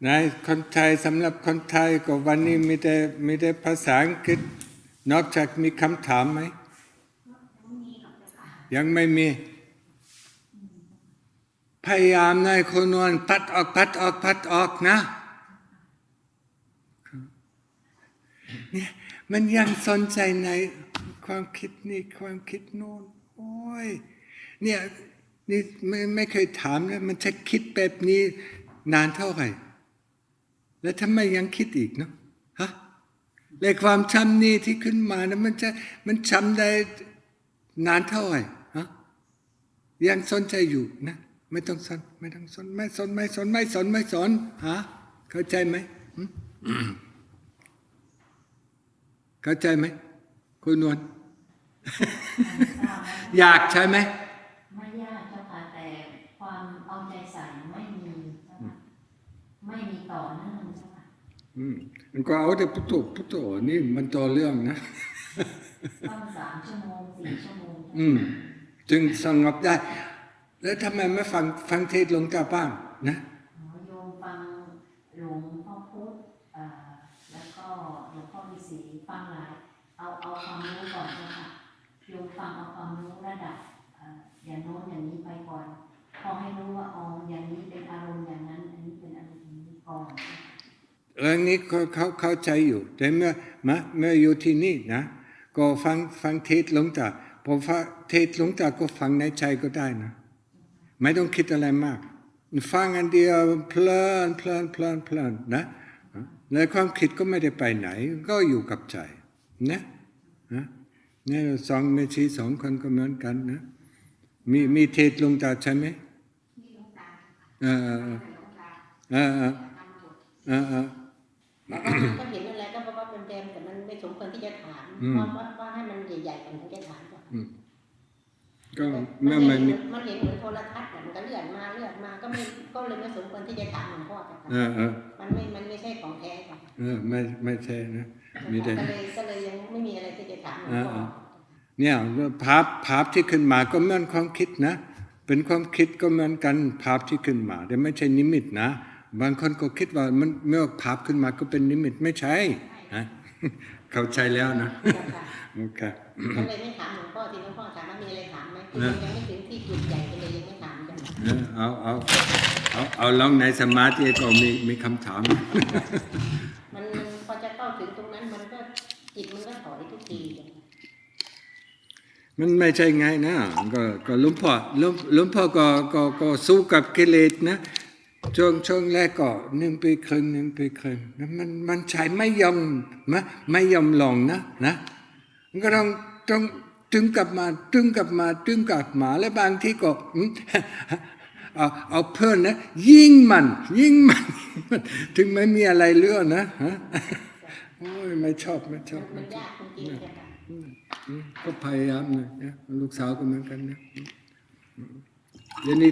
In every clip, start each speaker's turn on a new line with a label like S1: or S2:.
S1: นายคนไทยสำหรับคนไทยก็วันนี้มีแต่ภาษาอังกฤษนอกจากมีคำถามไหมยังไม่มีพยายามนายคนนวลพัดออกนะเนี่ยมันยังสนใจในความคิดนี่ความคิดโน้นโอ้ยเนี่ยนี่ไม่เคยถามเลยมันจะคิดแบบนี้นานเท่าไหร่แล้วทำไมยังคิดอีกเนาะฮะและความจำนี่ที่ขึ้นมานะมันจำได้นานเท่าไหร่ฮะยังสนใจอยู่นะไม่ต้องสนไม่สนฮะเข้าใจไหมเข้าใจไหมคุณนวล อยากใช่ไหม
S2: ไม่ยากเจ้าค่ะแต่ความเอาใจใส่ไม่มีต่อเนื่องเจ้าค่ะ
S1: มันก็เอาแต่พุทโธนี่มันต่อเรื่องนะ
S2: ต้อง3 ชั่วโมง 4 ชั่วโมง
S1: จึงสงบได้แล้วทำไมไม่ฟังเทศน์หลวงตาบ้างนะ
S2: โยมฟังหลวงพ่อพุธแล้วก็หลวงพ่อฤาษีฟังหลายเอาความรู้ก่อนนะคะโยมฟังเอาความรู้ระดับอย่างโน้นอย่างนี้ไปก่อนพอให้รู้ว่าอย่างนี้เป็นอารมณ์อย่างนั้นอันนี้เป็นอารมณ์อย่างนี้ก่อน
S1: เรื่องนี้เขาเข้าใจอยู่แต่เมื่ออยู่ที่นี่นะก็ฟังเทศน์หลวงตาพอฟังเทศน์หลวงตาก็ฟังในใจก็ได้นะไม่ต้องคิดอะไรมากฟังอันเดียวเพลินนะในความคิดก็ไม่ได้ไปไหนก็อยู่กับใจนะเนี่ย2 แม่ชี2 คนก็เหมือนกันนะมีเทศน์หลวงตาใช่ไหม
S2: มีหลวงตาก็เห็นอะไรก็บอกว่าเป็นแดงแต่มันไม่สมควรที่จะถามว่าให้มันใหญ่ๆกันถึงจะถาม
S1: ก็
S2: มันเห็นเหมือนโทรทัศน์มันก็เลื่อนมาก็เลยไม่สมควรที่จะถามหลวงพ่อจ้ะมันไม่ใช่ของแท้จ้ะ
S1: ไม่ใช่นะมีแต่
S2: ก็เลยยังไม่มีอะไรที่จะถามหลวงพ่อ
S1: เนี่ยภาพที่ขึ้นมาก็เหมือนความคิดนะเป็นความคิดก็เหมือนกันภาพที่ขึ้นมาแต่ไม่ใช่นิมิตนะบางคนก็คิดว่ามันเมื่อภาพขึ้นมาก็เป็นนิมิตไม่ใช่นะเข้าใจแล้วนะโอเค
S2: ก็เลยไม่ถามหลวงพ่อที่หลวงพ่อถามว่ามีอะไรถามไหมยังไม่ถึงที่จุดใหญ่ก็เลยยังไม่ถามกัน
S1: เอาลองในสมาธิก็มีคำถาม
S2: มันพอจะเข้าถึงตรงนั้นมันก็จิตมันก็ถอยทุกที
S1: มันไม่ใช่ไงนะก็หลวงพ่อก็สู้กับกิเลสนะช่วงแรกก็1 ปีครึ่งมันใช้ไม่ยอมลงนะมันก็ต้องตึงกลับมาแล้วบางทีก็เอาเพื่อนนะยิงมันถึงไม่มีอะไรเลือกนะโอ้ยไม่ชอบ
S2: มันยากจริง
S1: ก็พยายามนะลูกสาวก็เหมือนกันนะเดี๋ยวนี้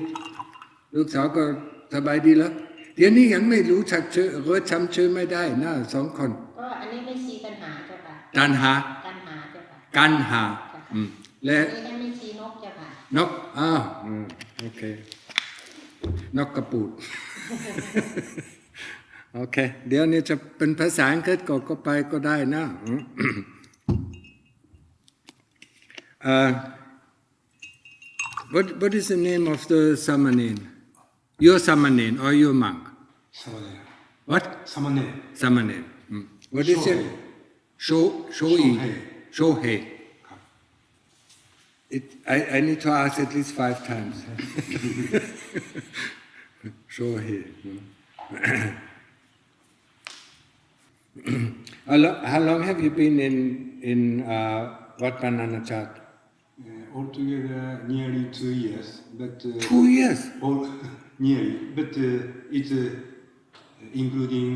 S1: ลูกสาวก็สบายดีแล้วเดี๋ยวนี้ยังไม่รู้จักชื่อจำชื่อไม่ได้นะ2 คน
S2: ก็อันนี้ไม่ชีกันหาเจ้าค่ะ
S1: กันหา
S2: เจ้าค่ะ
S1: กันหาและ
S2: นี่ไม่ชีนกเจ้าค่ะ
S1: นกโอเคนกกระปูดโอเคเดี๋ยวนี้จะเป็นภาษาอังกฤษก็ไปก็ได้นะ What is the name of the Samanera? Your Samanera or your monk?
S3: Samanera.
S1: What?
S3: Samanera.
S1: What is it? Shohei. I need to ask at least 5 times. Shohei. How long have you been in Wat Bananachat?
S3: Altogether nearly 2 years, but
S1: 2 years.
S3: Nearly, but it's including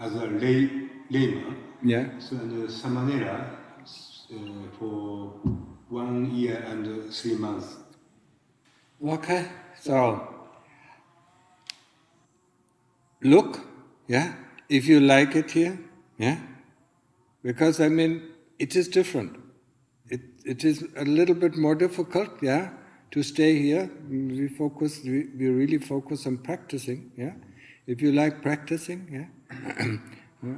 S3: as a layman.
S1: Yeah.
S3: So and Samanera for 1 year and 3 months.
S1: Okay, so look, yeah, if you like it here, yeah, because I mean it is different. It is a little bit more difficult, yeah, to stay here. We really focus on practicing, yeah. if you like practicing, yeah,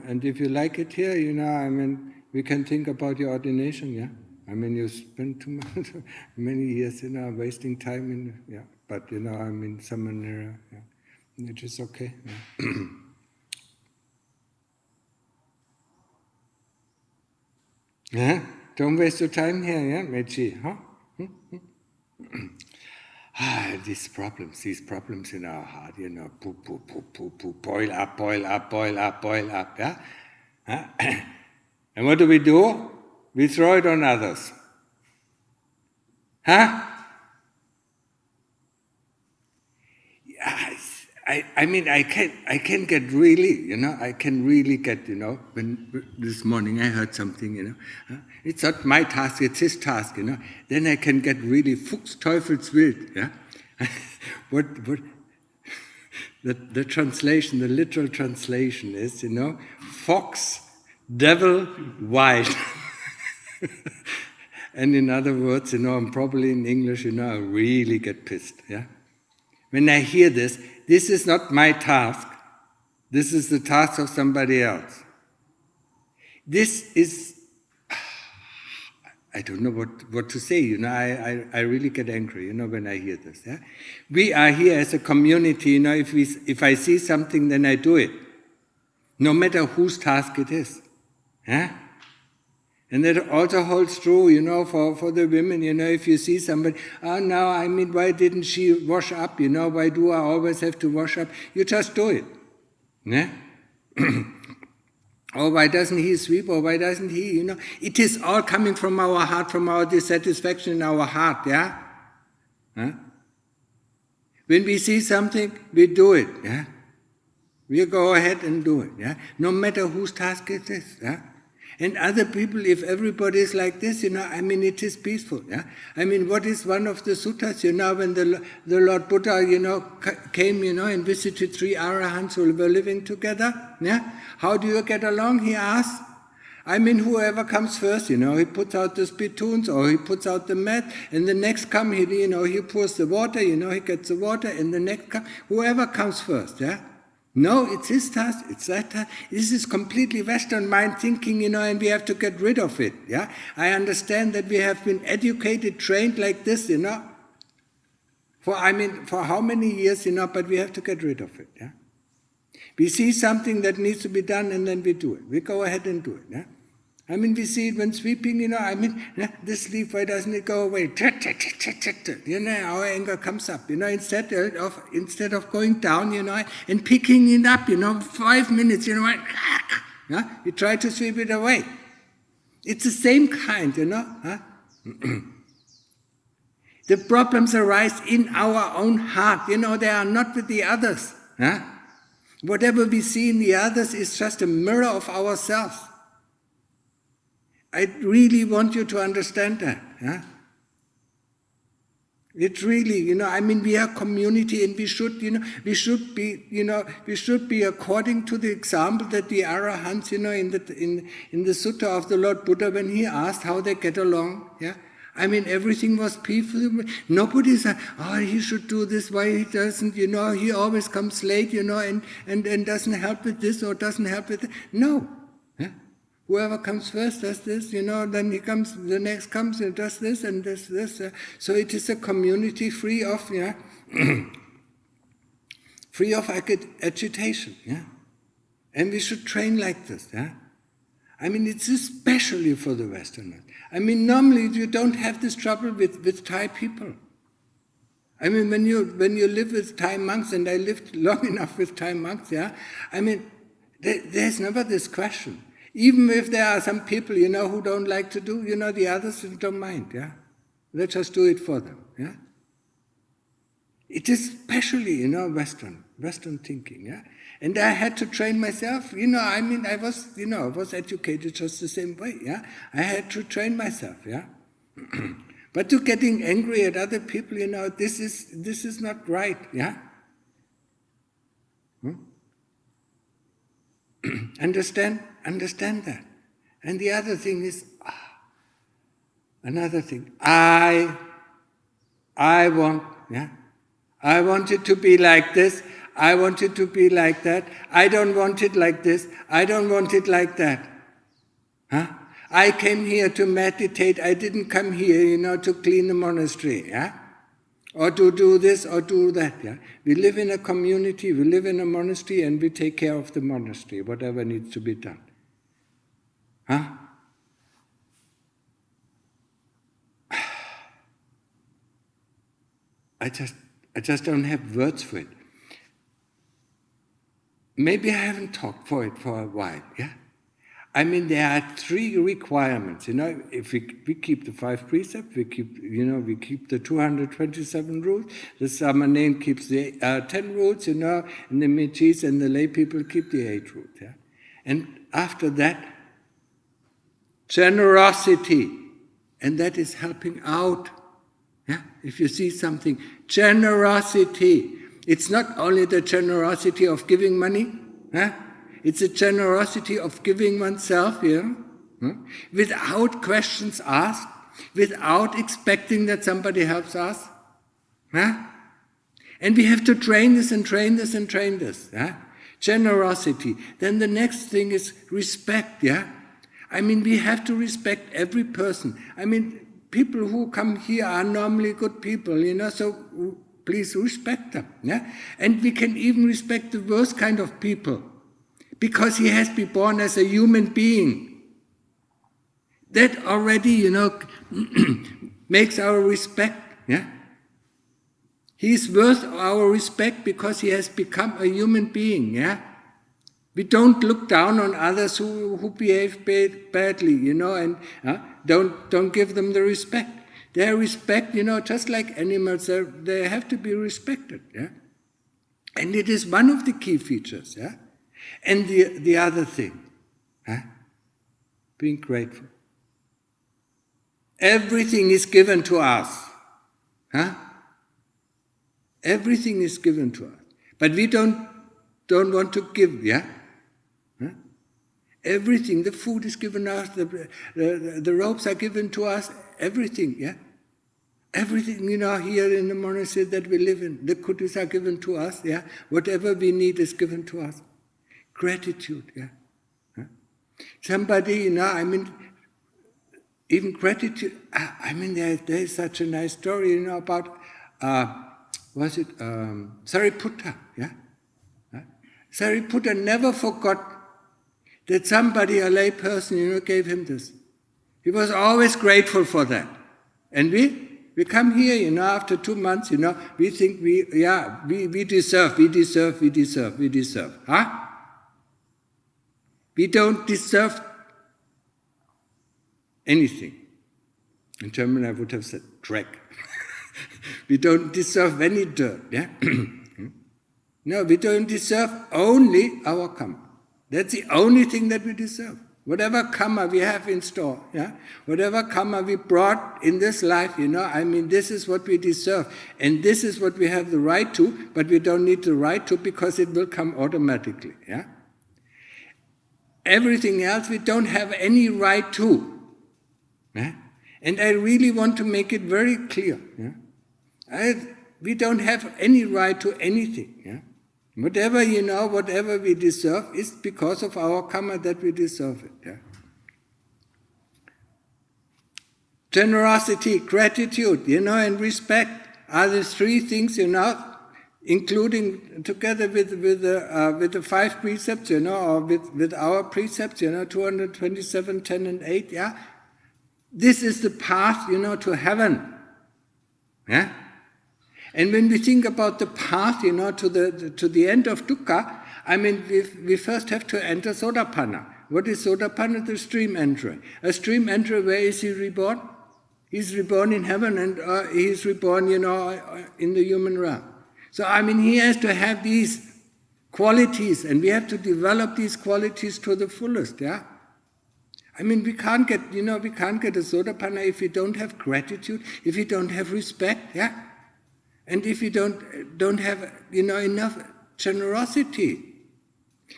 S1: and if you like it here, we can think about your ordination, yeah. You spend too much, many years, wasting time but Samanera, yeah, it is okay. Yeah. Yeah? Don't waste your time here, yeah, Meiji, huh? These problems in our heart, boil up, yeah? Huh? And what do? We throw it on others. Huh? I can get really, I can really get, when this morning I heard something, it's not my task, it's his task, then I can get really Fuchs Teufelswild, yeah? what the translation, the literal translation is, fox, devil, wild. And in other words, and probably in English, I really get pissed, yeah? When I hear this is not my task. This is the task of somebody else. This is, I don't know what to say, I really get angry, when I hear this. Yeah? We are here as a community, if I see something, then I do it. No matter whose task it is. Yeah? And that also holds true, for the women, if you see somebody, why didn't she wash up, why do I always have to wash up? You just do it. Yeah? Or why doesn't he sweep, or why doesn't he, It is all coming from our heart, from our dissatisfaction in our heart, yeah? Huh? When we see something, we do it, yeah? We go ahead and do it, yeah? No matter whose task it is, yeah? And other people, if everybody is like this, it is peaceful. Yeah? What is one of the suttas, when the Lord Buddha, came, and visited 3 Arahants who were living together? Yeah? How do you get along, he asked. Whoever comes first, he puts out the spittoons or he puts out the mat, and the next come, he pours the water, he gets the water, and the next come, whoever comes first, yeah? No, it's his task, it's that task. This is completely Western mind thinking, and we have to get rid of it, yeah? I understand that we have been educated, trained like this, for how many years, but we have to get rid of it, yeah? We see something that needs to be done and then we do it. We go ahead and do it, yeah? We see it when sweeping, this leaf, why doesn't it go away? Our anger comes up, instead of going down, and picking it up, 5 minutes, yeah? You try to sweep it away. It's the same kind, huh? The problems arise in our own heart, they are not with the others, huh? Whatever we see in the others is just a mirror of ourselves. I really want you to understand that. Yeah? It really, we are community, and we should be according to the example that the Arahants, in the Sutta of the Lord Buddha, when he asked how they get along. Yeah, everything was peaceful. Nobody said, he should do this. Why he doesn't? He always comes late. And doesn't help with this or doesn't help with that. No. Yeah? Whoever comes first does this, then the next comes and does this and this. So it is a community free of, free of agitation, yeah. And we should train like this, yeah. It's especially for the Westerners. Normally you don't have this trouble with Thai people. When you live with Thai monks, and I lived long enough with Thai monks, yeah. There's never this question. Even if there are some people, who don't like to do, the others don't mind, yeah? Let's just do it for them, yeah? It is especially, Western thinking, yeah? And I had to train myself, I was educated just the same way, yeah? I had to train myself, yeah? But to getting angry at other people, this is not right, yeah? Understand that. And the other thing is, another thing, I want it to be like this. I want it to be like that. I don't want it like this. I don't want it like that. Huh? I came here to meditate. I didn't come here, to clean the monastery. Yeah? Or to do this or do that. Yeah? We live in a community, we live in a monastery, and we take care of the monastery, whatever needs to be done. Huh? I just don't have words for it. Maybe I haven't talked for it for a while, yeah? I mean, there are 3 requirements, if we keep the 5 precepts, we keep the 227 rules, the Samanera keeps the 10 rules, and the Metis and the lay people keep the 8 rules, yeah? And after that, generosity, and that is helping out. Yeah? If you see something, generosity. It's not only the generosity of giving money, it's a generosity of giving oneself, without questions asked, without expecting that somebody helps us. And we have to train this and train this and train this. Generosity. Then the next thing is respect. I mean, we have to respect every person. I mean, people who come here are normally good people, so please respect them. And we can even respect the worst kind of people, because he has been born as a human being. That already, makes our respect. He is worth our respect because he has become a human being. We don't look down on others who behave badly, and don't give them the respect. Their respect, just like animals, they have to be respected. And it is one of the key features. And the other thing, being grateful. Everything is given to us. Everything is given to us. But we don't want to give, Everything, the food is given to us, the robes are given to us, everything, Everything, here in the monastery that we live in, the kuttis are given to us, Whatever we need is given to us. Gratitude, Somebody, even gratitude, there is such a nice story, about, Sariputta, Sariputta never forgot that somebody, a lay person, gave him this. He was always grateful for that. And we come here, after 2 months, we think we deserve. We don't deserve anything. In German I would have said Dreck. We don't deserve any dirt, No, we don't deserve only our karma. That's the only thing that we deserve. Whatever karma we have in store, whatever karma we brought in this life, this is what we deserve. And this is what we have the right to, but we don't need the right to because it will come automatically, Everything else we don't have any right to. And I really want to make it very clear. We don't have any right to anything. Whatever, whatever we deserve is because of our karma that we deserve it. Generosity, gratitude, and respect are the 3 things, including together with the 5 precepts, or with our precepts, 227, 10 and 8, This is the path, to heaven. And when we think about the path, to the end of dukkha, we first have to enter Sotapanna. What is Sotapanna? The stream entry. A stream enterer, where is he reborn? He's reborn in heaven, and he's reborn, in the human realm. So, he has to have these qualities, and we have to develop these qualities to the fullest, we can't get, a Sotapanna if we don't have gratitude, if we don't have respect, and if we don't have, enough generosity.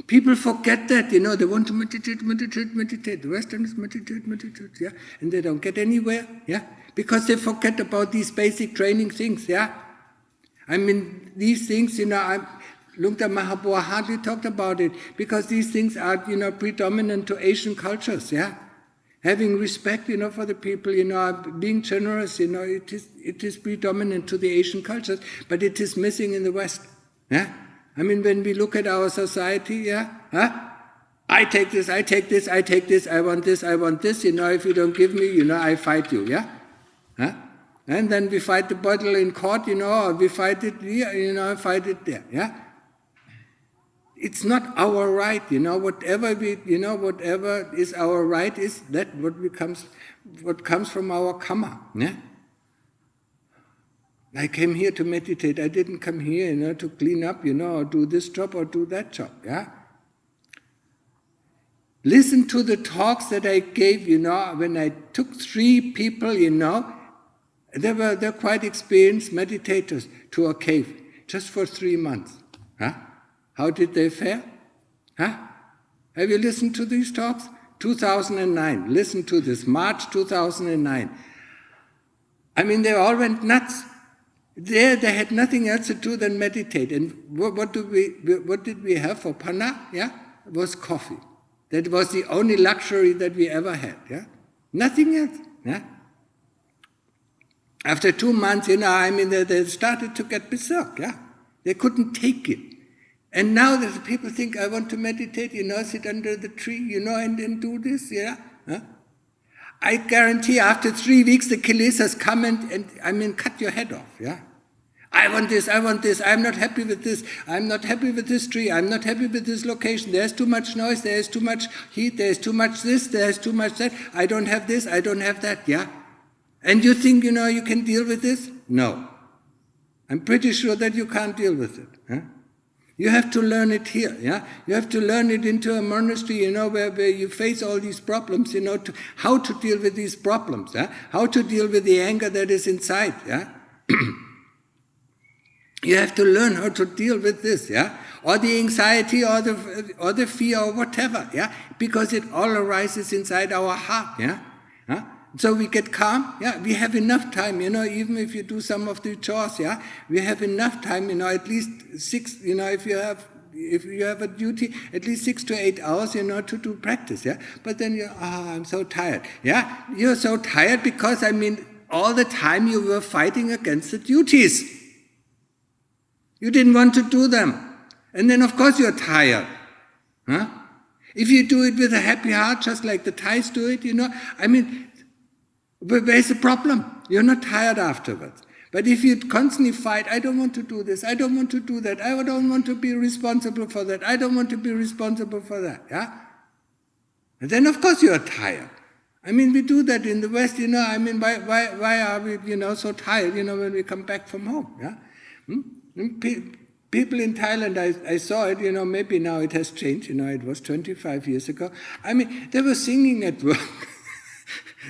S1: People forget that, they want to meditate. The Westerners meditate, and they don't get anywhere, because they forget about these basic training things, These things, Luang Ta Mahabua hardly talked about it because these things are, predominant to Asian cultures, yeah. Having respect, for the people, being generous, it is predominant to the Asian cultures, but it is missing in the West, yeah. I mean, when we look at our society, yeah, I take this, I take this, I take this, I want this, if you don't give me, I fight you, yeah? Huh? And then we fight the battle in court, or we fight it here, fight it there, yeah? It's not our right, whatever is our right is that what comes from our karma, yeah? I came here to meditate, I didn't come here, to clean up, or do this job or do that job, yeah? Listen to the talks that I gave, when I took 3 people, they're quite experienced meditators to a cave, just for 3 months, huh? How did they fare? Huh? Have you listened to these talks? 2009, listen to this, March 2009. I mean, they all went nuts. There, they had nothing else to do than meditate. And what did we have for panna? Yeah, it was coffee. That was the only luxury that we ever had. Yeah, nothing else. Yeah. After 2 months, they started to get berserk. Yeah, they couldn't take it. And now that the people think, I want to meditate, sit under the tree, and do this, yeah. Huh? I guarantee after 3 weeks the kilesas come and cut your head off, yeah. I want this, I'm not happy with this, I'm not happy with this tree, I'm not happy with this location, there's too much noise, there's too much heat, there's too much this, there's too much that, I don't have this, I don't have that, yeah. And you think, you can deal with this? No. I'm pretty sure that you can't deal with it, huh? You have to learn it here, yeah? You have to learn it into a monastery, where you face all these problems, how to deal with these problems, yeah? How to deal with the anger that is inside, yeah? You have to learn how to deal with this, yeah? Or the anxiety or the fear or whatever, yeah? Because it all arises inside our heart, yeah? Huh? So we get calm, yeah, we have enough time, even if you do some of the chores, yeah, we have enough time, at least 6, if you have a duty, at least 6 to 8 hours, to do practice, yeah. But then I'm so tired, yeah. You're so tired because, all the time you were fighting against the duties. You didn't want to do them. And then of course you're tired, huh? If you do it with a happy heart, just like the Thais do it, but where's the problem? You're not tired afterwards. But if you constantly fight, I don't want to do this, I don't want to do that, I don't want to be responsible for that, I don't want to be responsible for that, yeah? And then of course you are tired. We do that in the West, why are we, so tired, when we come back from home, yeah? People in Thailand, I saw it, maybe now it has changed, it was 25 years ago. They were singing at work.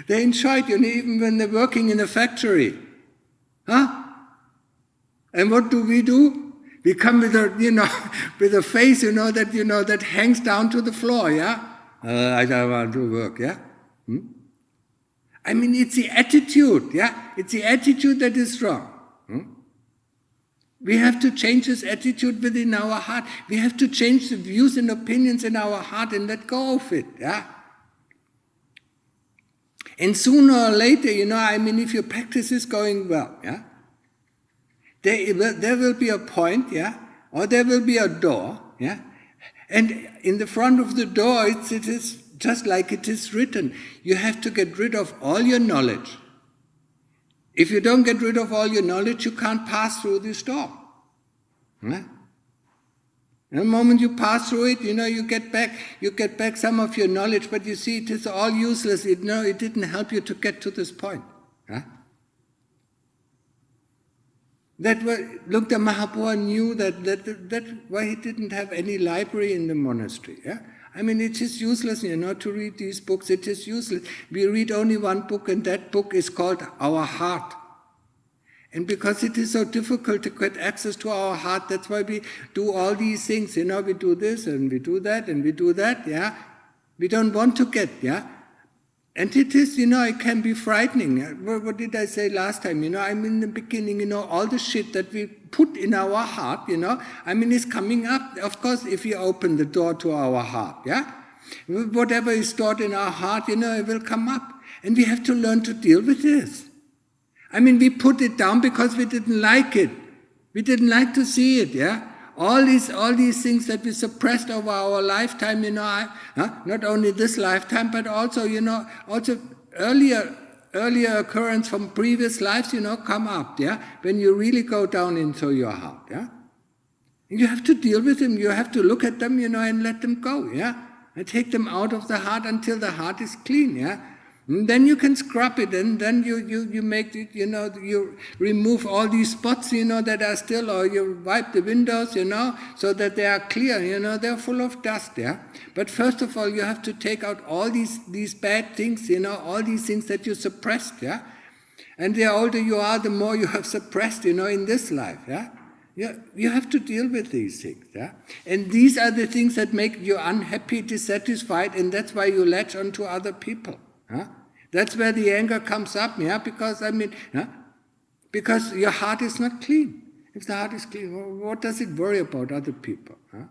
S1: They enjoyed, even when they're working in a factory. Huh? And what do? We come with with a face, that hangs down to the floor, yeah? I don't want to work, yeah? It's the attitude, yeah? It's the attitude that is wrong. We have to change this attitude within our heart. We have to change the views and opinions in our heart and let go of it, yeah? And sooner or later, if your practice is going well, yeah, there will be a point, yeah, or there will be a door, yeah, and in the front of the door, it is just like it is written. You have to get rid of all your knowledge. If you don't get rid of all your knowledge, you can't pass through this door. Yeah? And the moment you pass through it, you get back some of your knowledge, but you see it is all useless. It didn't help you to get to this point. Huh? Luang Ta Mahabua knew that why he didn't have any library in the monastery. Yeah? It is useless, to read these books. It is useless. We read only one book, and that book is called Our Heart. And because it is so difficult to get access to our heart, that's why we do all these things. We do this and we do that and we do that, yeah. We don't want to get, yeah. And it is, it can be frightening. What did I say last time? In the beginning, all the shit that we put in our heart, is coming up. Of course, if you open the door to our heart, yeah? Whatever is stored in our heart, it will come up. And we have to learn to deal with this. We put it down because we didn't like it. We didn't like to see it, yeah? All these things that we suppressed over our lifetime, not only this lifetime, but also, also earlier occurrence from previous lives, come up, yeah? When you really go down into your heart, yeah? You have to deal with them. You have to look at them, and let them go, yeah? And take them out of the heart until the heart is clean, yeah? And then you can scrub it, and then you make it, you remove all these spots, that are still, or you wipe the windows, so that they are clear, they're full of dust, yeah? But first of all, you have to take out all these bad things, all these things that you suppressed, yeah? And the older you are, the more you have suppressed, in this life, yeah? You have to deal with these things, yeah? And these are the things that make you unhappy, dissatisfied, and that's why you latch onto other people, huh? That's where the anger comes up, yeah? Because, because your heart is not clean. If the heart is clean, what does it worry about other people, huh?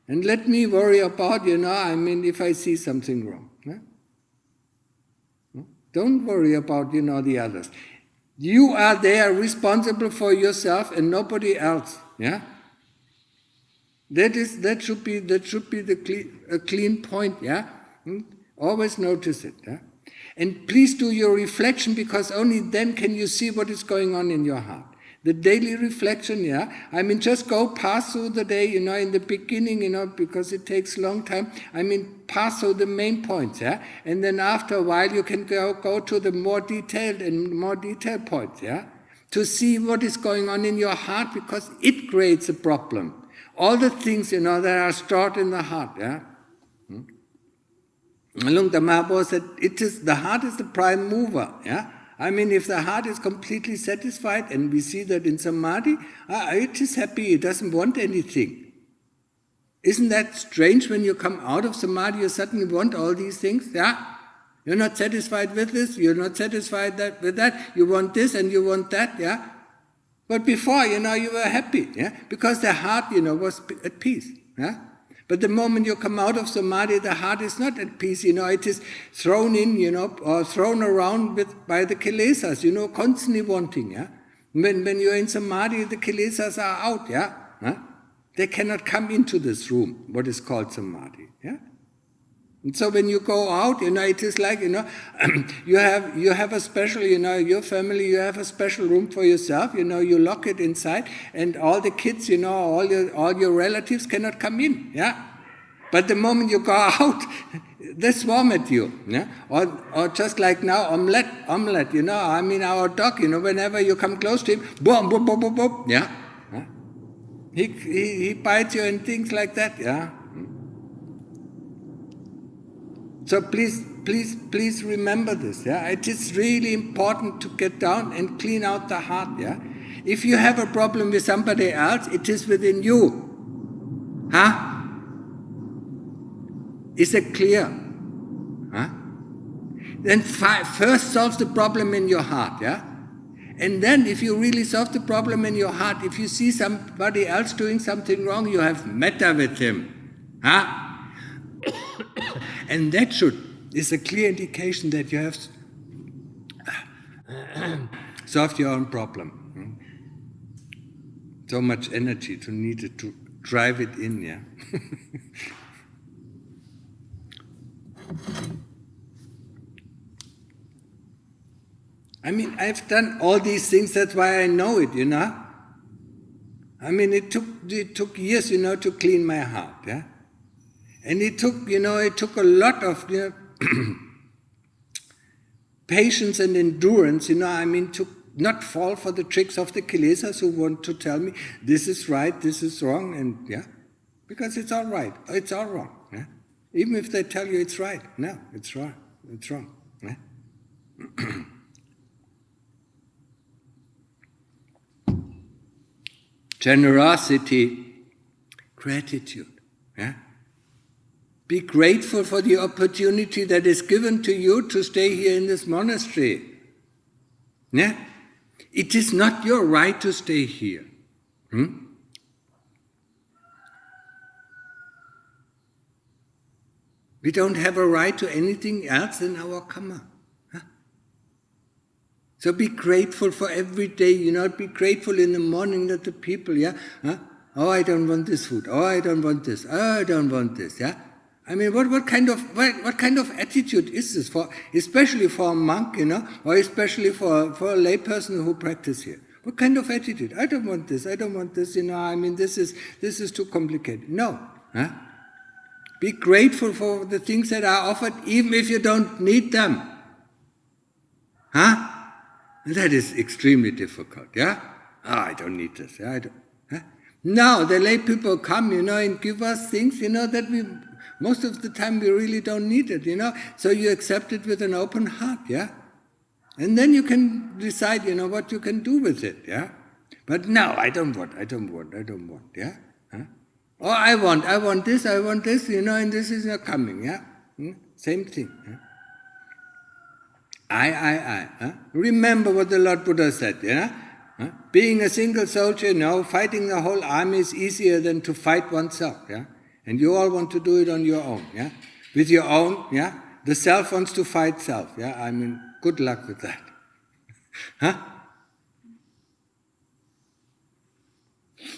S1: And let me worry about, if I see something wrong, huh? Don't worry about, the others. You are there responsible for yourself and nobody else, yeah? That should be a clean point, yeah? Always notice it, yeah? And please do your reflection, because only then can you see what is going on in your heart. The daily reflection, yeah? Just go pass through the day, in the beginning, because it takes a long time. Pass through the main points, yeah? And then after a while you can go to the more detailed points, yeah? To see what is going on in your heart, because it creates a problem. All the things, that are stored in the heart, yeah? Along the Dhamma said, the heart is the prime mover, yeah? If the heart is completely satisfied, and we see that in Samadhi, it is happy, it doesn't want anything. Isn't that strange? When you come out of Samadhi, you suddenly want all these things, yeah? You're not satisfied with this, you're not satisfied with that, you want this and you want that, yeah? But before, you were happy, yeah? Because the heart, was at peace, yeah? But the moment you come out of Samadhi, the heart is not at peace, it is thrown in, or thrown around by the kilesas, constantly wanting, yeah? When you're in Samadhi, the kilesas are out, yeah? Huh? They cannot come into this room, what is called Samadhi, yeah? And so when you go out, it is like, you have a special, your family, you have a special room for yourself, you lock it inside, and all the kids, all your relatives cannot come in, yeah? But the moment you go out, they swarm at you, yeah? Or just like now, omelette, our dog, whenever you come close to him, boom, boom, boom, boom, boom, yeah? Huh? He bites you and things like that, yeah? So please remember this, yeah? It is really important to get down and clean out the heart, yeah? If you have a problem with somebody else, it is within you. Huh? Is it clear? Huh? Then first solve the problem in your heart, yeah? And then if you really solve the problem in your heart, if you see somebody else doing something wrong, you have metta with him. Huh? And that is a clear indication that you have solved your own problem. So much energy needed to drive it in, yeah? I've done all these things, that's why I know it, it took years, to clean my heart, yeah? And it took a lot of, patience and endurance, to not fall for the tricks of the kilesas who want to tell me this is right, this is wrong, and yeah, because it's all right, it's all wrong. Yeah? Even if they tell you it's right, no, it's wrong, it's wrong. Yeah? Generosity, gratitude. Yeah? Be grateful for the opportunity that is given to you to stay here in this monastery. Yeah? It is not your right to stay here. We don't have a right to anything else than our karma. So be grateful for every day, be grateful in the morning that the people, oh, I don't want this food, oh, I don't want this, oh, I don't want this, I mean, what kind of attitude is this for, especially for a monk, or especially for a lay person who practice here? What kind of attitude? I don't want this, I mean, this is too complicated. No. Be grateful for the things that are offered, even if you don't need them. That is extremely difficult, Oh, I don't need this, I don't. Now, the lay people come, and give us things, that we, most of the time we really don't need it, So you accept it with an open heart, And then you can decide, what you can do with it, But no, I don't want, Oh, I want this, and this is not coming, Same thing, I. Remember what the Lord Buddha said, Being a single soldier, fighting the whole army is easier than to fight oneself, And you all want to do it on your own, With your own, The self wants to fight self, I mean, good luck with that.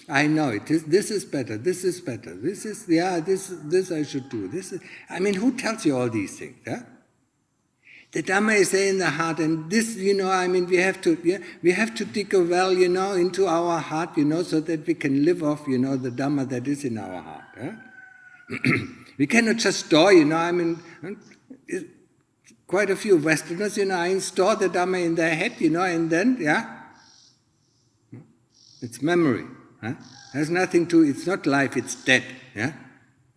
S1: I know it. This is better. This is better. This I should do. I mean, who tells you all these things? The Dhamma is there in the heart, and this, I mean, we have to dig a well, into our heart, so that we can live off, the Dhamma that is in our heart. We cannot just store, I mean, quite a few Westerners, store the Dhamma in their head, and then, it's memory. Has nothing to, it's not life, it's dead.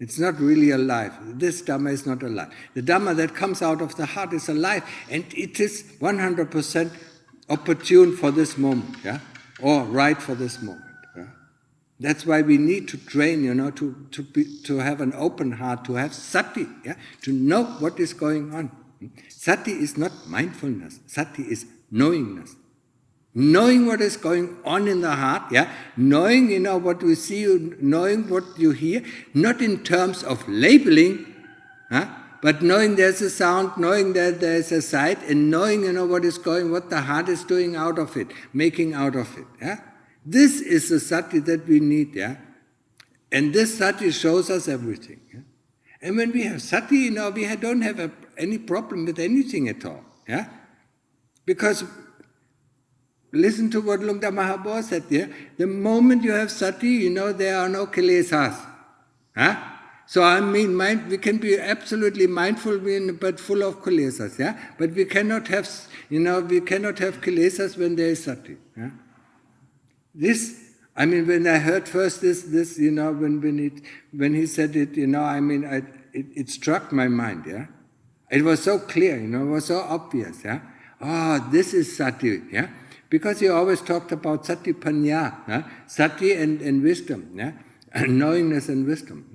S1: It's not really alive. This Dhamma is not alive. The Dhamma that comes out of the heart is alive, and it is 100% opportune for this moment, or right for this moment. That's why we need to train, to have an open heart, to have sati, to know what is going on. Sati is not mindfulness. Sati is knowingness. Knowing what is going on in the heart, knowing, what you see, knowing what you hear, not in terms of labeling, but knowing there's a sound, knowing that there's a sight, and knowing, what the heart is doing out of it, making out of it. This is the sati that we need, And this sati shows us everything. And when we have sati, we don't have any problem with anything at all, Because listen to what Lungta Mahabodhi said there. The moment you have sati, there are no kilesas. So I mean, we can be absolutely mindful, but full of kilesas. But we cannot have, kilesas when there is sati. This, I mean, when I heard first this, when he said it, it struck my mind. It was so clear, it was so obvious. Oh, this is sati. Because he always talked about sati panya, sati and wisdom, and knowingness and wisdom.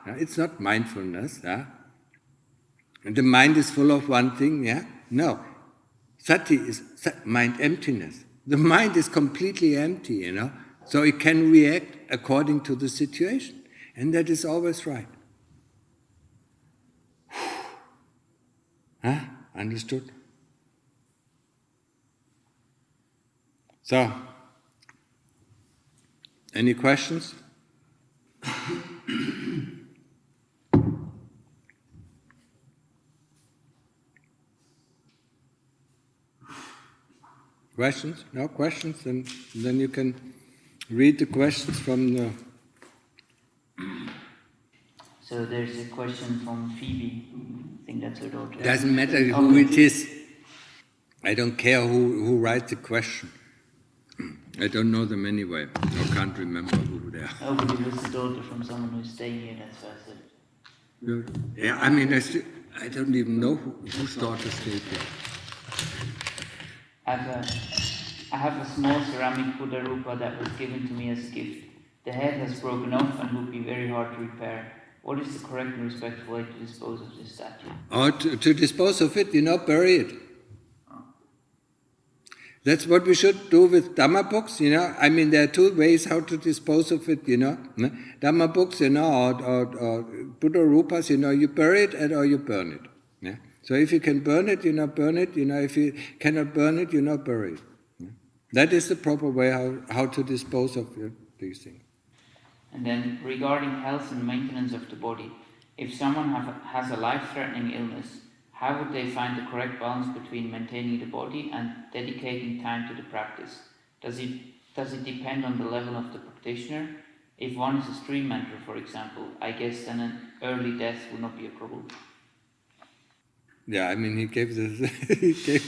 S1: It's not mindfulness. And the mind is full of one thing, No. Sati is mind emptiness. The mind is completely empty, so it can react according to the situation. And that is always right. Understood? So, any questions? Questions? No questions? Then you can read the questions from the...
S4: So there's a question from Phoebe. I think that's her daughter.
S1: Doesn't matter who it is. I don't care who writes the question. I don't know them anyway. I can't remember who they are.
S4: Oh, but it was the daughter from someone who's staying here, that's why I said.
S1: Yeah, I mean, I don't even know whose daughter stayed here.
S4: I have a small ceramic Buddha Rupa that was given to me as a gift. The head has broken off and would be very hard to repair. What is the correct and respectful way to dispose of this statue?
S1: Or to dispose of it, bury it. That's what we should do with Dhamma books, I mean, there are two ways how to dispose of it, Dhamma books, or Buddha Rupas, you bury it or you burn it. Yeah? So if you can burn it, burn it. If you cannot burn it, bury it. Yeah? That is the proper way how to dispose of these things.
S4: And then regarding health and maintenance of the body, if someone has a life-threatening illness, how would they find the correct balance between maintaining the body and dedicating time to the practice? Does it depend on the level of the practitioner? If one is a stream mentor, for example, I guess then an early death would not be a problem.
S1: Yeah, I mean, he gave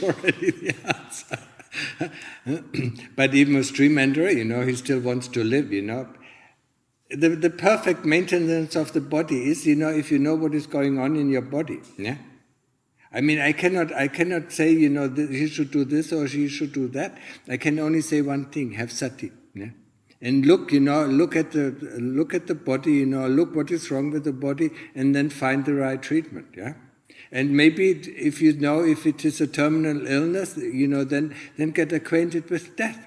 S1: already the answer. But even a stream mentor, he still wants to live, The perfect maintenance of the body is, if you know what is going on in your body, yeah? I mean, I cannot say, he should do this or she should do that. I can only say one thing: have sati, yeah? And look at the body, look what is wrong with the body, and then find the right treatment, yeah. And maybe if if it is a terminal illness, then get acquainted with death.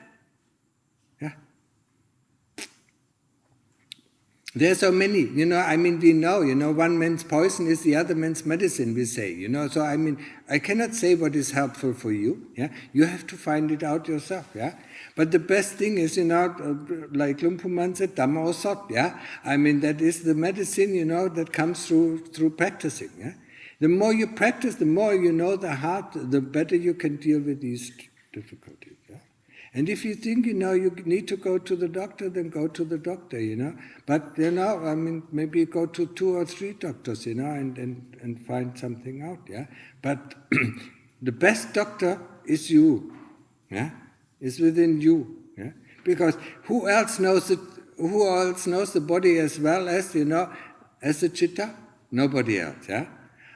S1: There are so many, I mean, we know, one man's poison is the other man's medicine, we say, So, I mean, I cannot say what is helpful for you, yeah. You have to find it out yourself, yeah. But the best thing is, like Lumpuman said, Dhamma or Sot, yeah. I mean, that is the medicine, that comes through practicing, yeah. The more you practice, the more you know the heart, the better you can deal with these difficulties, yeah. And if you think, you need to go to the doctor, then go to the doctor, But, I mean, maybe go to 2 or 3 doctors, and find something out, yeah. But the best doctor is you, yeah. Is within you, yeah. Because who else knows the body as well as, as the chitta? Nobody else, yeah.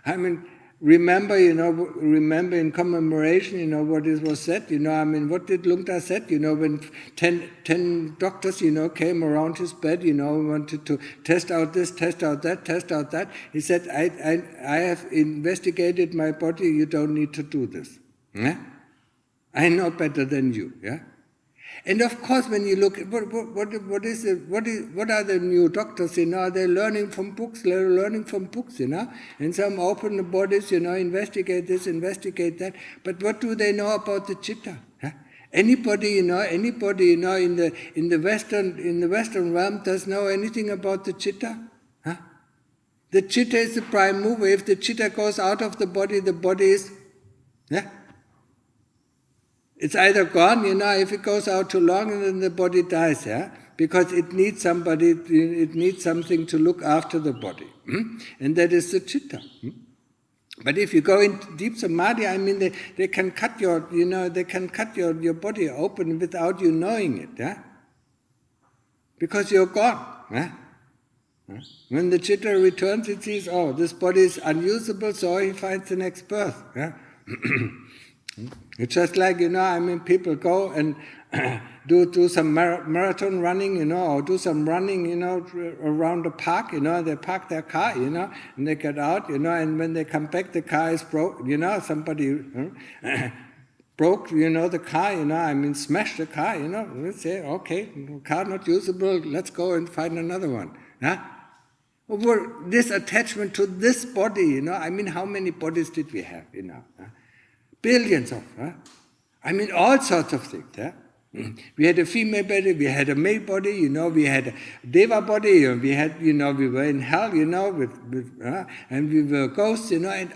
S1: I mean, remember in commemoration, what was said, I mean, what did Lungta said, when 10 doctors, came around his bed, wanted to test out this, test out that. He said, I have investigated my body, you don't need to do this. Yeah? I know better than you, yeah? And of course, when you look, what are the new doctors, they're learning from books, and some open the bodies, investigate this, investigate that, but what do they know about the chitta? Huh? Anybody in the Western realm does know anything about the chitta? Huh? The chitta is the prime mover. If the chitta goes out of the body is, yeah? It's either gone, if it goes out too long, then the body dies, yeah? Because it needs something to look after the body. And that is the chitta. But if you go into deep samadhi, I mean, they can cut your body open without you knowing it, yeah? Because you're gone, yeah? When the chitta returns, it sees, oh, this body is unusable, so he finds the next birth, yeah? It's just like, I mean, people go and do some marathon running, or do some running, around the park, they park their car, and they get out, and when they come back, the car is broke, somebody broke, the car, I mean, smashed the car, let's say, okay, car not usable, let's go and find another one, huh? Over this attachment to this body, I mean, how many bodies did we have, huh? Billions of, I mean, all sorts of things. Yeah? We had a female body, we had a male body, we had a deva body, we had, we were in hell, and we were ghosts, and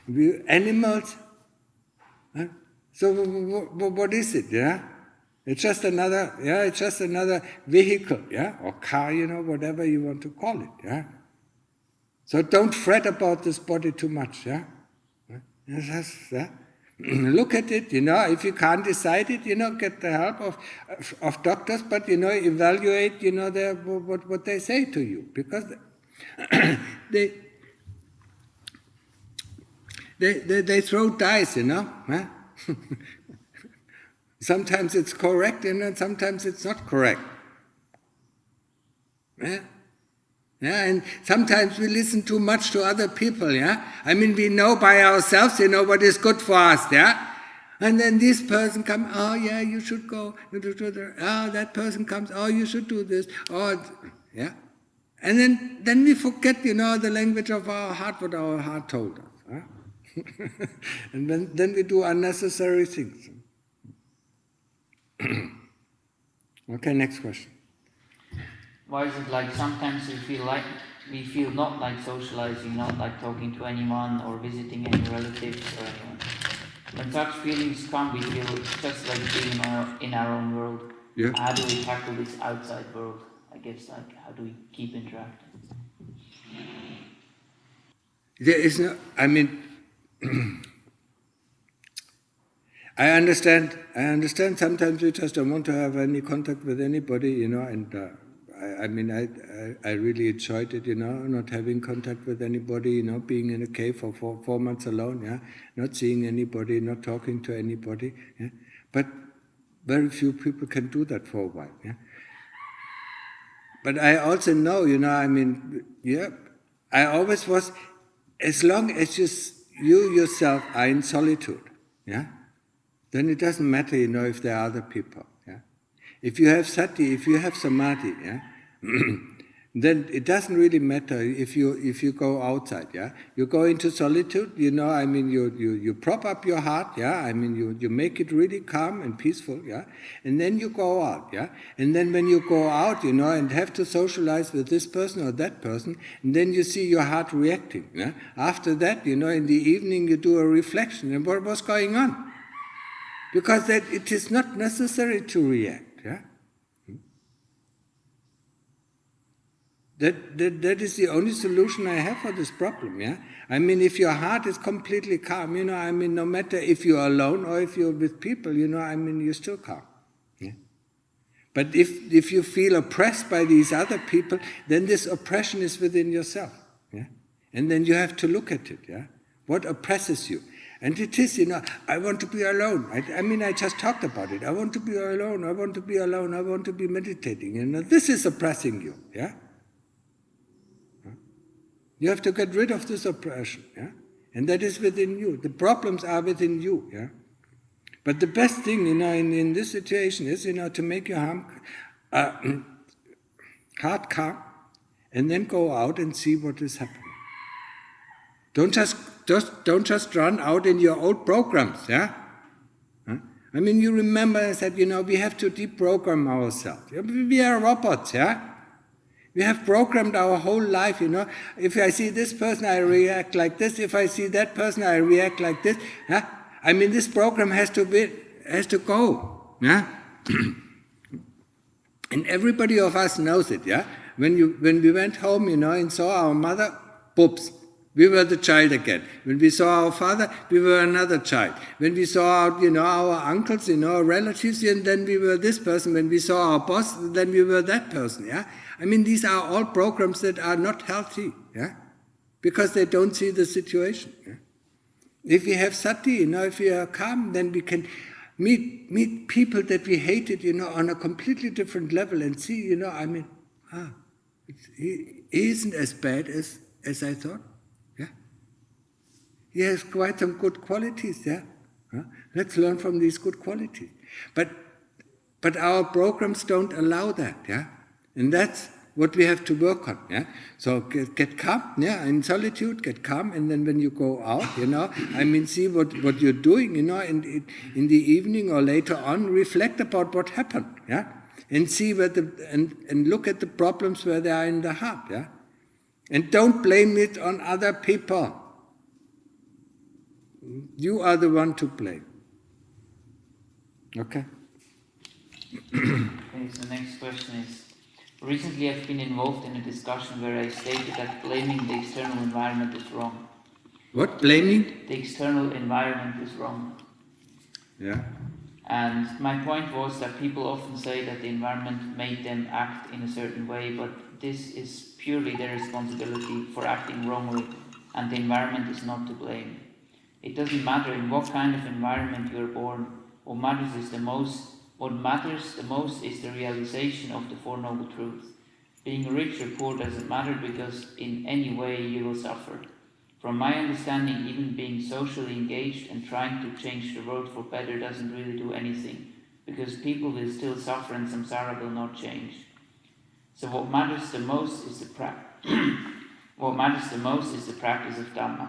S1: we were animals. So what is it? Yeah, it's just another vehicle, yeah, or car, whatever you want to call it. Yeah. So don't fret about this body too much. Yeah. Look at it, if you can't decide it, get the help of doctors, but, evaluate, what they say to you, because they throw dice, huh? Sometimes it's correct, and sometimes it's not correct. Yeah? Yeah, and sometimes we listen too much to other people, yeah? I mean, we know by ourselves, what is good for us, yeah? And then this person comes, oh yeah, you should go, you should do that. Oh, that person comes, oh, you should do this, oh, yeah? And then we forget, the language of our heart, what our heart told us. Huh? And then we do unnecessary things. Okay, next question.
S4: Why is it like sometimes we feel not like socializing, not like talking to anyone or visiting any relatives or anyone? When such feelings come, we feel just like being in our own world.
S1: Yeah.
S4: How do we tackle this outside world? I guess, like, how do we keep interacting?
S1: There is no, I mean, I understand sometimes we just don't want to have any contact with anybody, and I really enjoyed it, not having contact with anybody, being in a cave for 4 months alone, yeah, not seeing anybody, not talking to anybody, yeah. But very few people can do that for a while, yeah. But I also know, I always was, as long as you yourself are in solitude, yeah, then it doesn't matter, if there are other people, yeah. If you have sati, if you have samadhi, yeah, then it doesn't really matter if you go outside, yeah. You go into solitude, you prop up your heart, yeah. You make it really calm and peaceful, yeah. And then you go out, yeah. And then when you go out, and have to socialize with this person or that person, and then you see your heart reacting, yeah. After that, in the evening you do a reflection and what was going on. Because that it is not necessary to react, yeah. That is the only solution I have for this problem, yeah? If your heart is completely calm, no matter if you're alone or if you're with people, you're still calm. Yeah? But if you feel oppressed by these other people, then this oppression is within yourself, yeah? And then you have to look at it, yeah? What oppresses you? And it is, I want to be alone. I just talked about it. I want to be alone, I want to be alone, I want to be meditating. This is oppressing you, yeah? You have to get rid of this oppression, yeah? And that is within you. The problems are within you, yeah? But the best thing, in this situation is, to make your heart calm, and then go out and see what is happening. Don't just run out in your old programs, yeah? Huh? You remember I said, we have to deprogram ourselves. We are robots, yeah? We have programmed our whole life, If I see this person, I react like this. If I see that person, I react like this. Yeah? This program has to go. Yeah? And everybody of us knows it, yeah? When we went home, and saw our mother, poops, we were the child again. When we saw our father, we were another child. When we saw, our uncles, relatives, and then we were this person. When we saw our boss, then we were that person, yeah? These are all programs that are not healthy, yeah? Because they don't see the situation, yeah? If we have sati, if we are calm, then we can meet people that we hated, on a completely different level and see, he isn't as bad as I thought, yeah? He has quite some good qualities, yeah? Huh? Let's learn from these good qualities. But our programs don't allow that, yeah? And that's what we have to work on, yeah? So get calm, yeah, in solitude, get calm, and then when you go out, see what you're doing, in the evening or later on, reflect about what happened, yeah? And see and look at the problems where they are in the heart, yeah? And don't blame it on other people. You are the one to blame. Okay?
S4: Okay, so next question is, recently I've been involved in a discussion where I stated that blaming the external environment is wrong.
S1: What? Blaming?
S4: The external environment is wrong.
S1: Yeah.
S4: And my point was that people often say that the environment made them act in a certain way, but this is purely their responsibility for acting wrongly, and the environment is not to blame. It doesn't matter in what kind of environment you are born. What matters the most is the realization of the Four Noble Truths. Being rich or poor doesn't matter because in any way you will suffer. From my understanding, even being socially engaged and trying to change the world for better doesn't really do anything, because people will still suffer and samsara will not change. So what matters the most is the practice of Dhamma,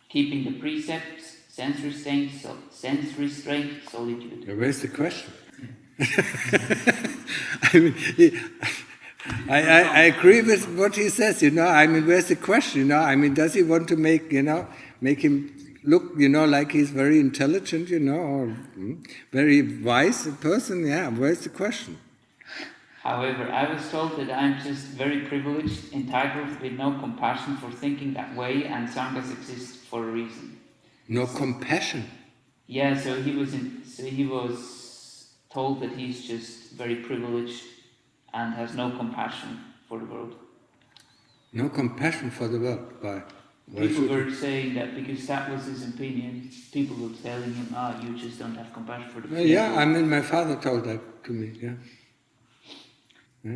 S4: keeping the precepts, sense restraint, solitude.
S1: Where's the question? I mean, I agree with what he says, I mean, where's the question, I mean, does he want to make him look, like he's very intelligent, or very wise person? Yeah, where's the question?
S4: However, I was told that I'm just very privileged, entitled, with no compassion for thinking that way, and sanghas exist for a reason.
S1: No compassion?
S4: Yeah, so he was told that he's just very privileged and has no compassion for the world.
S1: No compassion for the world? Why?
S4: People were saying that because that was his opinion, people were telling him, you just don't have compassion for the world.
S1: Yeah, I mean, my father told that to me, yeah.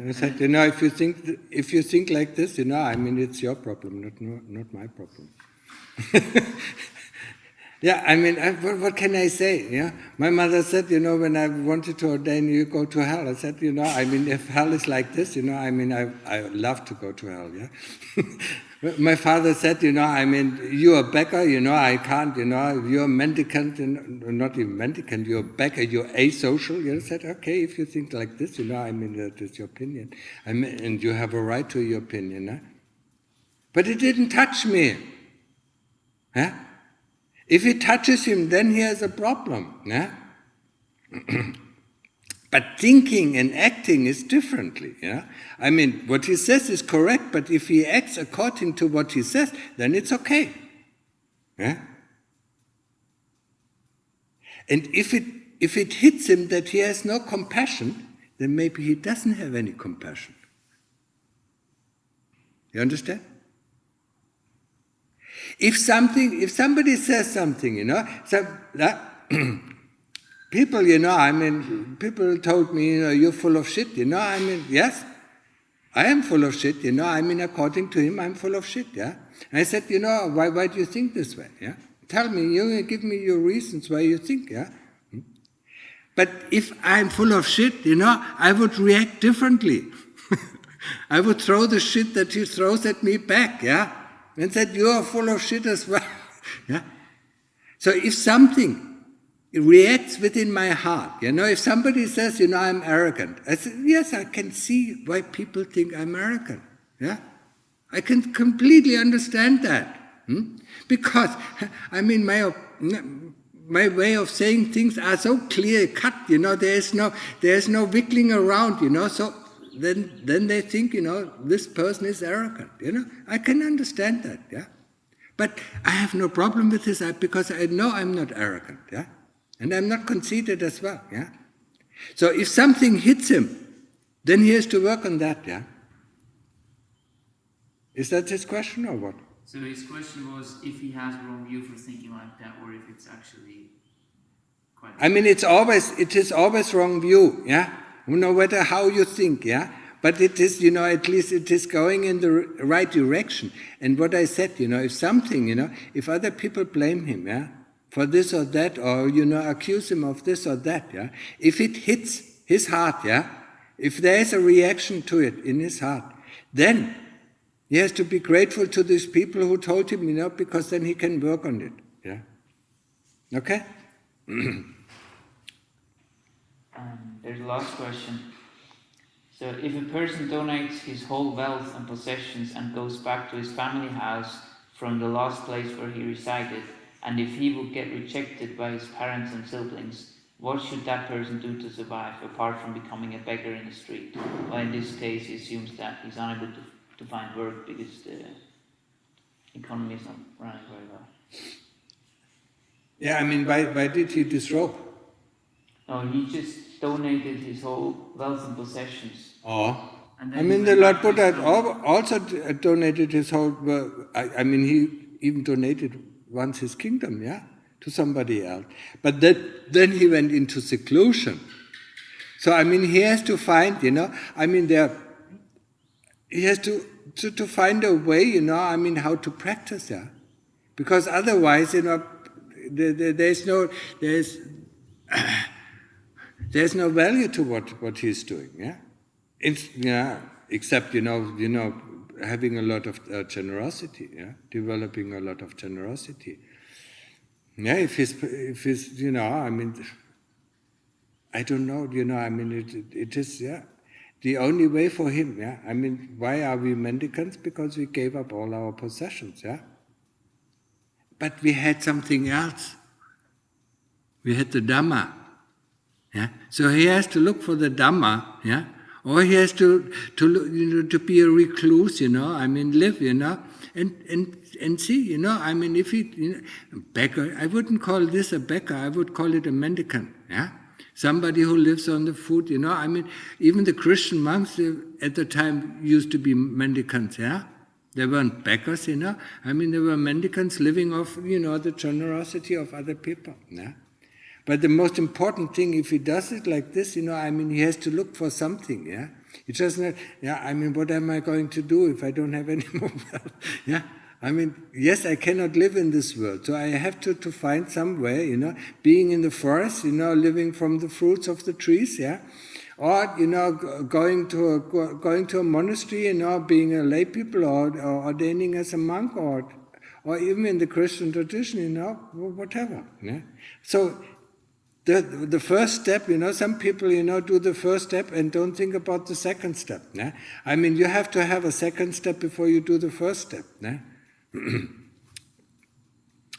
S1: I said, if you think like this, I mean, it's your problem, not my problem. Yeah, I mean, what can I say? Yeah, my mother said, when I wanted to ordain you, go to hell. I said, I mean, if hell is like this, I mean, I love to go to hell. Yeah. My father said, I mean, you're a beggar. I can't. You're a mendicant, not even mendicant. You're a beggar. You're asocial. I said, okay, if you think like this, I mean, that is your opinion. I mean, and you have a right to your opinion. Huh? But it didn't touch me. Huh? If it touches him, then he has a problem. Yeah? But thinking and acting is differently. Yeah? I mean, what he says is correct, but if he acts according to what he says, then it's okay. Yeah? And if it hits him that he has no compassion, then maybe he doesn't have any compassion. You understand? If somebody says something, people, I mean, people told me, you're full of shit, I mean, yes, I am full of shit, I mean, according to him, I'm full of shit, yeah. And I said, why do you think this way, yeah? Tell me, give me your reasons why you think, yeah. But if I'm full of shit, I would react differently. I would throw the shit that he throws at me back, yeah. And said, you are full of shit as well. Yeah? So if something reacts within my heart, if somebody says, I'm arrogant, I say, yes, I can see why people think I'm arrogant. Yeah? I can completely understand that. Because, I mean, my way of saying things are so clear cut, there's no wiggling around, so then they think, this person is arrogant, I can understand that, yeah. But I have no problem with this because I know I'm not arrogant, yeah. And I'm not conceited as well, yeah. So if something hits him, then he has to work on that, yeah. Is that his question or what?
S4: So his question was if he has wrong view for thinking like that, or if it's actually quite...
S1: I mean, it is always wrong view, yeah. No matter how you think, yeah? But it is, at least it is going in the right direction. And what I said, if something, if other people blame him, yeah, for this or that, or, accuse him of this or that, yeah, if it hits his heart, yeah, if there is a reaction to it in his heart, then he has to be grateful to these people who told him, because then he can work on it, yeah. Okay?
S4: There's a last question. So if a person donates his whole wealth and possessions and goes back to his family house from the last place where he resided, and if he would get rejected by his parents and siblings, what should that person do to survive, apart from becoming a beggar in the street? Well, in this case, he assumes that he's unable to find work because the economy is not running very well.
S1: Yeah, I mean, why did he disrobe?
S4: No, he just donated his whole wealth and possessions.
S1: Oh.
S4: And
S1: I mean, the Lord Buddha also donated his whole, I mean, he even donated once his kingdom, yeah, to somebody else. But then he went into seclusion. So, I mean, he has to find, I mean, he has to find a way, you know, I mean, how to practice, yeah. Because otherwise, you know, there's no value to what he's doing, yeah. Except, you know, having a lot of generosity, yeah, developing a lot of generosity. Yeah, if he's, you know, I mean, I don't know, you know, I mean, it is, yeah, the only way for him, yeah. I mean, why are we mendicants? Because we gave up all our possessions, yeah. But we had something else. We had the Dhamma, yeah. So he has to look for the Dhamma, yeah. Or he has to look, you know, to be a recluse, you know, I mean, live, you know, and see, you know, I mean, if he, you know, beggar, I wouldn't call this a beggar, I would call it a mendicant, yeah. Somebody who lives on the food, you know, I mean, even the Christian monks at the time used to be mendicants, yeah. They weren't beggars, you know, I mean, they were mendicants living off, you know, the generosity of other people, yeah. But the most important thing, if he does it like this, you know, I mean, he has to look for something, yeah? He just not, yeah, I mean, what am I going to do if I don't have any more wealth? Yeah? I mean, yes, I cannot live in this world, so I have to find some way, you know, being in the forest, you know, living from the fruits of the trees, yeah? Or, you know, going to a monastery, you know, being a lay people, or ordaining as a monk, or even in the Christian tradition, you know, whatever, yeah? So, the first step, you know, some people, you know, do the first step and don't think about the second step. Yeah? I mean, you have to have a second step before you do the first step. Yeah?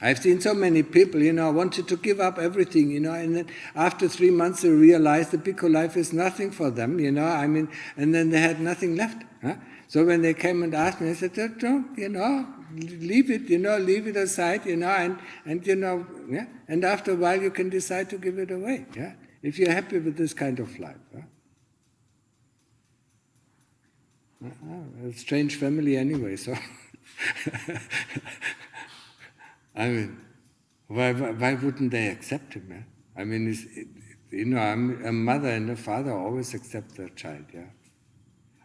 S1: I've seen so many people, you know, wanted to give up everything, you know, and then after 3 months they realized the bhikkhu life is nothing for them, you know, I mean, and then they had nothing left. Huh? So when they came and asked me, I said, don't, you know, leave it, you know, leave it aside, you know, and you know, yeah, and after a while you can decide to give it away, yeah, if you're happy with this kind of life. A strange family anyway, so I mean, why wouldn't they accept him? Yeah? I mean, you know, a mother and a father always accept their child, yeah.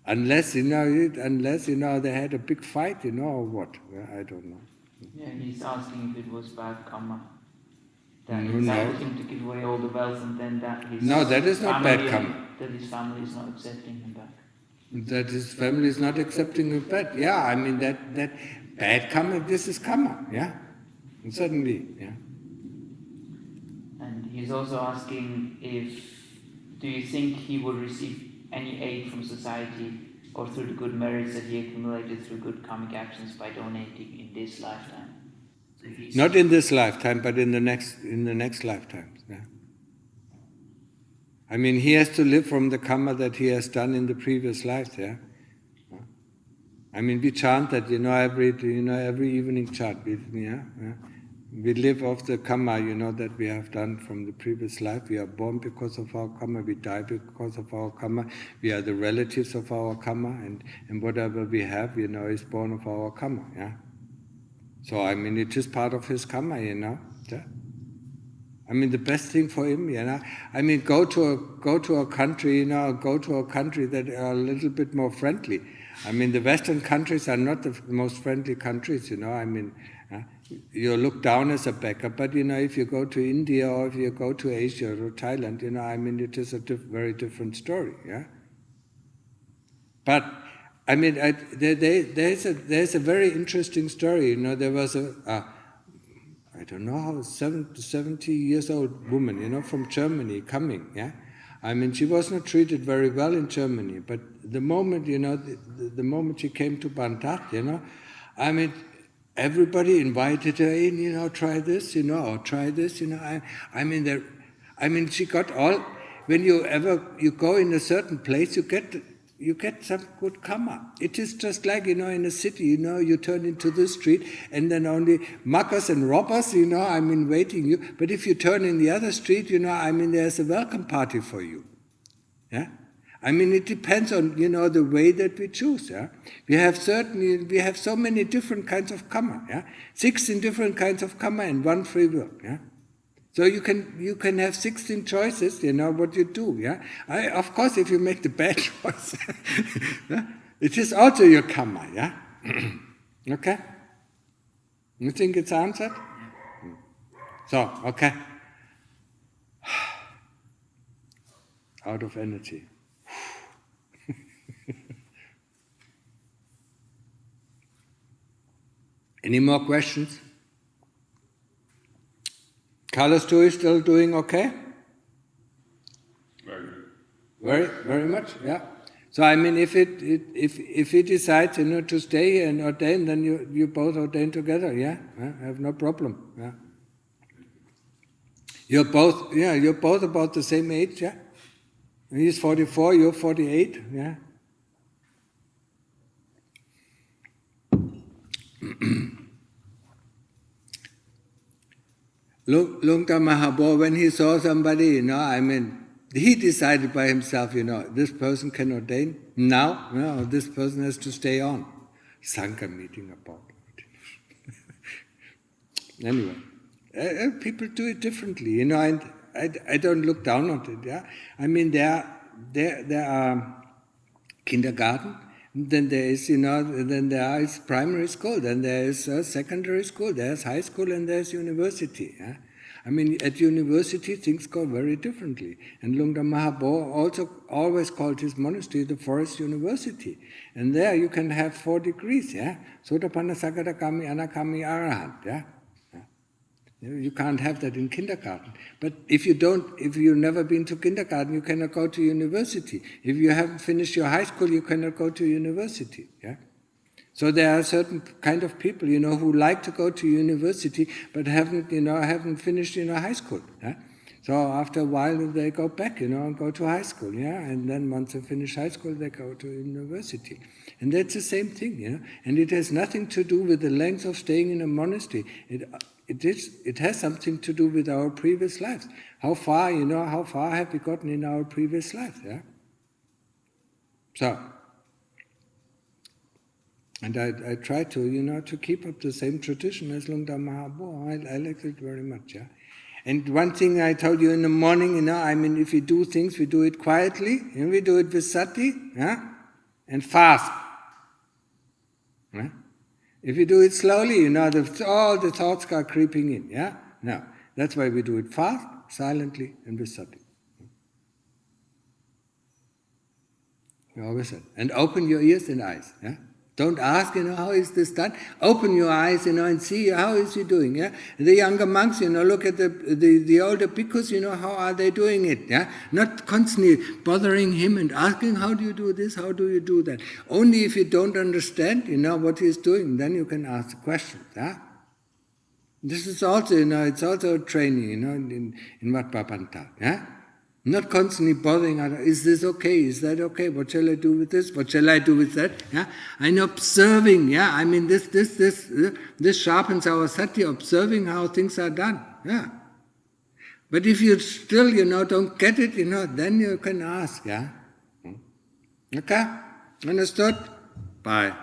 S1: Unless you know they had a big fight, you know, or what? I don't know.
S4: Yeah, he's asking if it was bad karma. That
S1: No,
S4: decided him to give away all the wealth, and then that his
S1: that is not bad karma.
S4: That his family is not accepting him back.
S1: That his family is not accepting him back. Yeah, I mean that bad karma. This is karma. Yeah, and suddenly, yeah.
S4: And he's also asking do you think he would receive any aid from society or through the good merits that he accumulated through good karmic actions by donating in this lifetime?
S1: Not in this lifetime, but in the next lifetime. Yeah. I mean, he has to live from the karma that he has done in the previous lives. Yeah. I mean, we chant that, you know, every evening chant. We live off the karma, you know, that we have done from the previous life. We are born because of our karma. We die because of our karma. We are the relatives of our karma, and whatever we have, you know, is born of our karma. Yeah. So I mean, it is part of his karma, you know. Yeah. I mean, the best thing for him, you know. I mean, go to a country, you know, that are a little bit more friendly. I mean, the Western countries are not the most friendly countries, you know. I mean, you're looked down as a beggar, but you know, if you go to India or if you go to Asia or Thailand, you know, I mean, it is a very different story, yeah. But I mean, there's a very interesting story. You know, there was I don't know how 70 years old woman, you know, from Germany coming, yeah. I mean, she was not treated very well in Germany, but the moment, you know, the moment she came to Bantat, you know, I mean, everybody invited her in, you know, try this, you know, or try this, you know. I mean, she got all. When you go in a certain place, you get some good karma. It is just like, you know, in a city, you know, you turn into the street and then only muckers and robbers, you know, I mean, waiting you. But if you turn in the other street, you know, I mean, there's a welcome party for you. Yeah? I mean, it depends on, you know, the way that we choose, yeah? We have so many different kinds of karma, yeah? 16 different kinds of karma and one free will, yeah? So you can have 16 choices, you know, what you do, yeah? Of course, if you make the bad choice, yeah? It is also your karma, yeah? Okay? You think it's answered? So, okay. Out of energy. Any more questions? Carlos too is still doing okay?
S3: Very good.
S1: Very much, yeah. So I mean, if he decides, to stay and ordain, then you both ordain together, yeah. I have no problem, yeah. You're both about the same age, yeah. He's 44, you're 48, yeah. Luang Mahabor, when he saw somebody, he decided by himself, this person can ordain now, this person has to stay on. Sangha meeting about it. Anyway, people do it differently, and I don't look down on it, yeah. I mean, there are kindergarten, then there is, then there is primary school, then there is secondary school, there's high school, and there's university. Yeah? I mean, at university things go very differently. And Lungta Mahabor also always called his monastery the Forest University. And there you can have 4 degrees, yeah? Sotapanna, Sakadagami, Anagami, Arahant, yeah? You can't have that in kindergarten. But if you've never been to kindergarten, you cannot go to university. If you haven't finished your high school, you cannot go to university. Yeah? So there are certain kind of people, who like to go to university, but haven't finished, high school. Yeah? So after a while, they go back, and go to high school. Yeah? And then once they finish high school, they go to university. And that's the same thing, And it has nothing to do with the length of staying in a monastery. It has something to do with our previous lives. How far have we gotten in our previous life, yeah? So, and I try to, to keep up the same tradition as Lungta Mahabor. I like it very much, yeah? And one thing I told you in the morning, if we do things, we do it quietly, and we do it with sati, yeah? And fast. Yeah? If you do it slowly, all the thoughts are creeping in, yeah? No, that's why we do it fast, silently, and with sati. We always said, and open your ears and eyes, yeah? Don't ask, how is this done? Open your eyes, and see how is he doing, yeah? The younger monks, look at the older bhikkhus, how are they doing it, yeah? Not constantly bothering him and asking, how do you do this, how do you do that? Only if you don't understand, what he's doing, then you can ask questions, yeah? This is also, it's also a training, in Vatpapanta, yeah? Not constantly bothering others. Is this okay? Is that okay? What shall I do with this? What shall I do with that? Yeah, I'm observing. Yeah, this sharpens our sati. Observing how things are done. Yeah, but if you still, don't get it, then you can ask. Yeah, okay, understood? Bye.